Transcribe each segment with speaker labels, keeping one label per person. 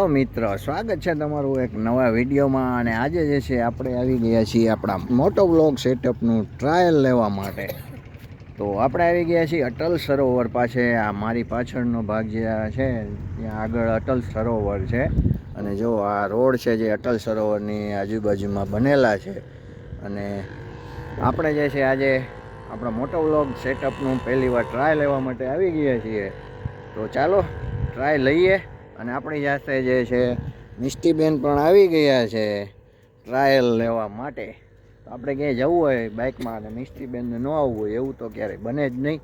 Speaker 1: Hello મિત્ર, સ્વાગત છે તમારું એક નવા વિડીયોમાં. અને આજે જે છે આપણે આવી ગયા છીએ આપણા મોટો વ્લોગ સેટઅપનું ટ્રાયલ લેવા માટે. તો આપણે આવી ગયા છીએ અટલ સરોવર પાસે. આ મારી પાછળનો ભાગ જે છે ત્યાં આગળ અટલ સરોવર છે. અને જો આ રોડ છે જે અટલ સરોવરની આજુબાજુમાં બનેલા છે. અને આપણે જે છે આજે આપણા મોટો વ્લોગ સેટઅપનું પહેલી વાર ટ્રાય લેવા માટે આવી ગયા છીએ. તો ચાલો ટ્રાય લઈએ. અને આપણી સાથે જે છે મિષ્ટીબેન પણ આવી ગયા છે ટ્રાયલ લેવા માટે. તો આપણે ક્યાંય જવું હોય બાઇકમાં અને મિષ્ટીબેનને ન આવવું હોય એવું તો ક્યારેય બને જ નહીં.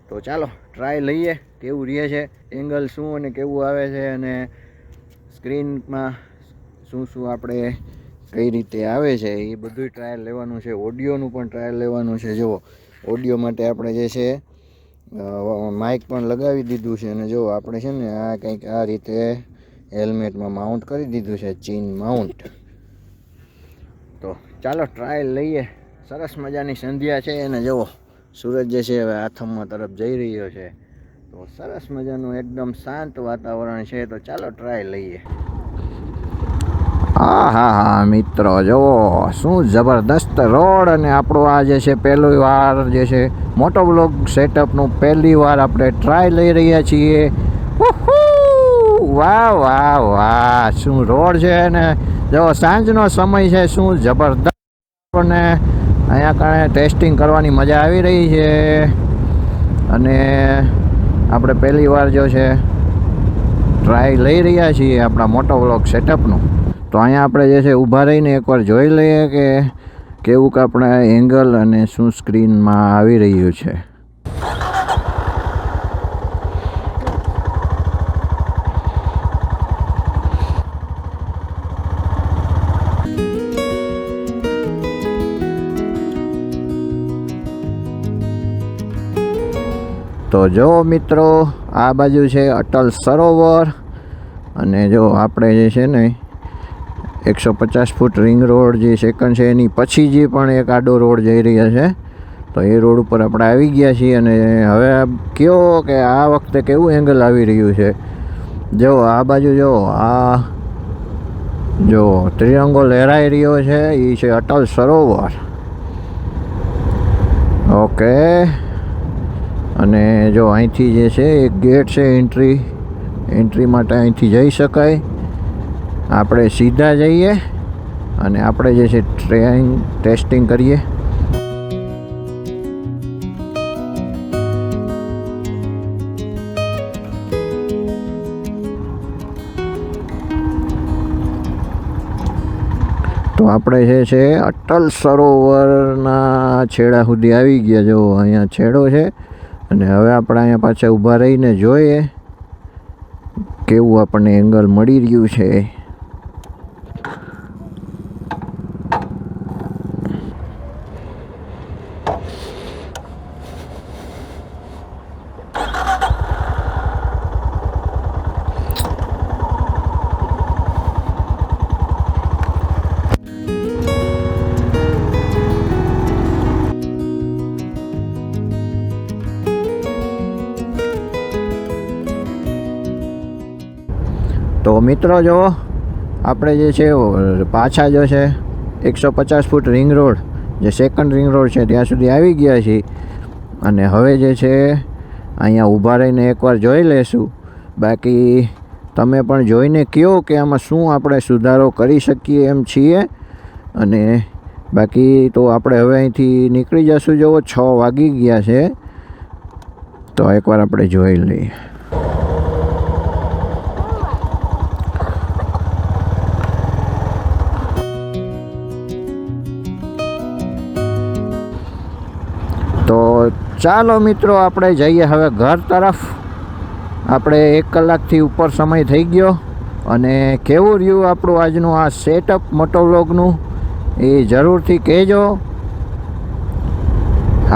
Speaker 1: તો ચાલો ટ્રાય લઈએ કેવું રહે છે, એંગલ શું અને કેવું આવે છે, અને સ્ક્રીનમાં શું શું આપણે કઈ રીતે આવે છે એ બધું ટ્રાયલ લેવાનું છે. ઓડિયોનું પણ ટ્રાયલ લેવાનું છે. જુઓ, ઓડિયો માટે આપણે જે છે માઇક પણ લગાવી દીધું છે. અને જો આપણે છે ને આ કંઈક આ રીતે હેલ્મેટમાં માઉન્ટ કરી દીધું છે, ચીન માઉન્ટ. તો ચાલો ટ્રાયલ લઈએ. સરસ મજાની સંધ્યા છે અને જુઓ સૂરજ જે છે હવે આથમવા તરફ જઈ રહ્યો છે. તો સરસ મજાનું એકદમ શાંત વાતાવરણ છે. તો ચાલો ટ્રાય લઈએ. હા મિત્રો, જુઓ શું જબરદસ્ત રોડ. અને આપણું આ જે છે પહેલી વાર જે છે મોટો વ્લોગ સેટઅપનું પહેલી વાર આપણે ટ્રાય લઈ રહ્યા છીએ. વાહ વાહ વાહ, શું રોડ છે. ને જો સાંજનો સમય છે, શું જબરદસ્ત. અને અહીંયા કારણે ટેસ્ટિંગ કરવાની મજા આવી રહી છે. અને આપણે પહેલી વાર જો છે ટ્રાય લઈ રહ્યા છીએ આપણા મોટો વ્લોગ સેટઅપનું. તો અહીંયા આપણે જે છે ઊભા રહીને એકવાર જોઈ લઈએ કે કેવું કે આપણે એંગલ અને શું સ્ક્રીનમાં આવી રહ્યું છે. તો જો મિત્રો, આ બાજુ છે અટલ સરોવર. અને જો આપણે જે છે ને 150 ફૂટ રિંગ રોડ જે સેકન્ડ છે એની પછી જે પણ એક આડો રોડ જઈ રહ્યા છે. તો એ રોડ ઉપર આપણે આવી ગયા છીએ. અને હવે કયો કે આ વખતે કેવું એંગલ આવી રહ્યું છે. જો આ બાજુ જો આ જો ત્રિરંગો લહેરાઈ રહ્યો છે, એ છે અટલ સરોવર. ઓકે. અને જો અહીંથી જે છે એક ગેટ છે એન્ટ્રી માટે, અહીંથી જઈ શકાય. આપણે સીધા જઈએ અને આપણે જે છે ટેસ્ટિંગ કરીએ. તો આપણે જે છે અટલ સરોવરના છેડા સુધી આવી ગયા. જો અહીંયા છેડો છે. અને હવે આપણે અહીંયા પાછા ઊભા રહીને જોઈએ કેવું આપણને એંગલ મળી રહ્યું છે. તો મિત્રો જો આપણે જે છે પાછા જો છે 150 ફૂટ રિંગ રોડ જે સેકન્ડ રિંગ રોડ છે ત્યાં સુધી આવી ગયા છીએ. અને હવે જે છે અહીંયા ઊભા રહીને એકવાર જોઈ લેશું. બાકી તમે પણ જોઈને કહો કે આમાં શું આપણે સુધારો કરી શકીએ એમ છીએ. અને બાકી તો આપણે હવે અહીંથી નીકળી જશું. જુઓ 6 વાગી ગયા છે. તો એકવાર આપણે જોઈ લઈએ. તો ચાલો મિત્રો, આપણે જઈએ હવે ઘર તરફ. આપણે 1 કલાકથી ઉપર સમય થઈ ગયો. અને કેવું રહ્યું આપણું આજનું આ સેટઅપ મોટો વ્લોગનું એ જરૂરથી કહેજો.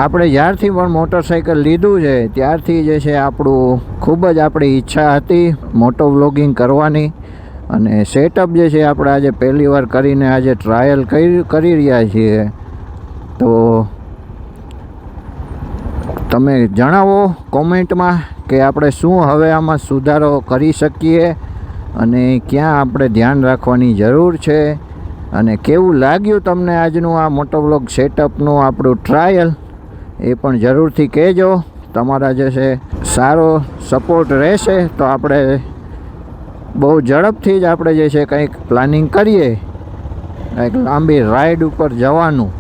Speaker 1: આપણે જ્યારથી પણ મોટરસાઇકલ લીધું છે ત્યારથી જે છે આપણું ખૂબ જ આપણી ઈચ્છા હતી મોટો વ્લોગિંગ કરવાની. અને સેટઅપ જે છે આપણે આજે પહેલી વાર કરીને આજે ટ્રાયલ કરી રહ્યા છીએ. તો તમે જણાવો કોમેન્ટમાં કે આપણે શું હવે આમાં સુધારો કરી શકીએ. અને ક્યાં આપણે ધ્યાન રાખવાની જરૂર છે અને કેવું લાગ્યું તમને આજનું આ મોટોવ્લોગ સેટઅપનું આપણું ટ્રાયલ એ પણ જરૂરથી કહેજો. તમારા જે છે સારો સપોર્ટ રહેશે તો આપણે બહુ ઝડપથી જ આપણે જે છે કંઈક પ્લાનિંગ કરીએ, કંઈક લાંબી રાઈડ ઉપર જવાનું.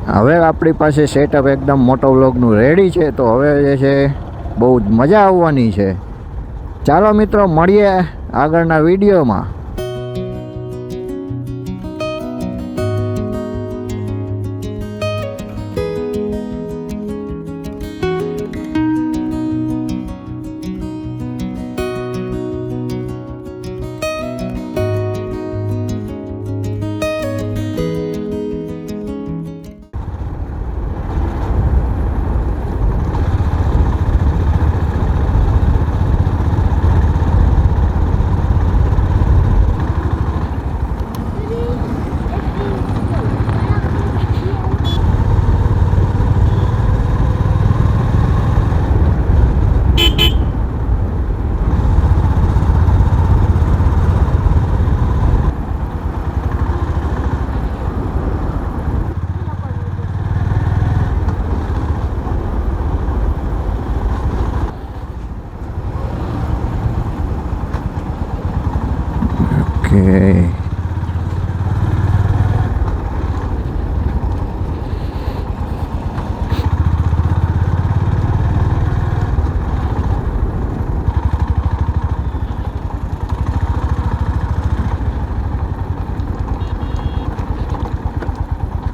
Speaker 1: હવે આપણી પાસે સેટઅપ એકદમ મોટોવ્લોગનું રેડી છે, તો હવે જે છે બહુ જ મજા આવવાની છે. ચાલો મિત્રો, મળીએ આગળના વિડીયોમાં.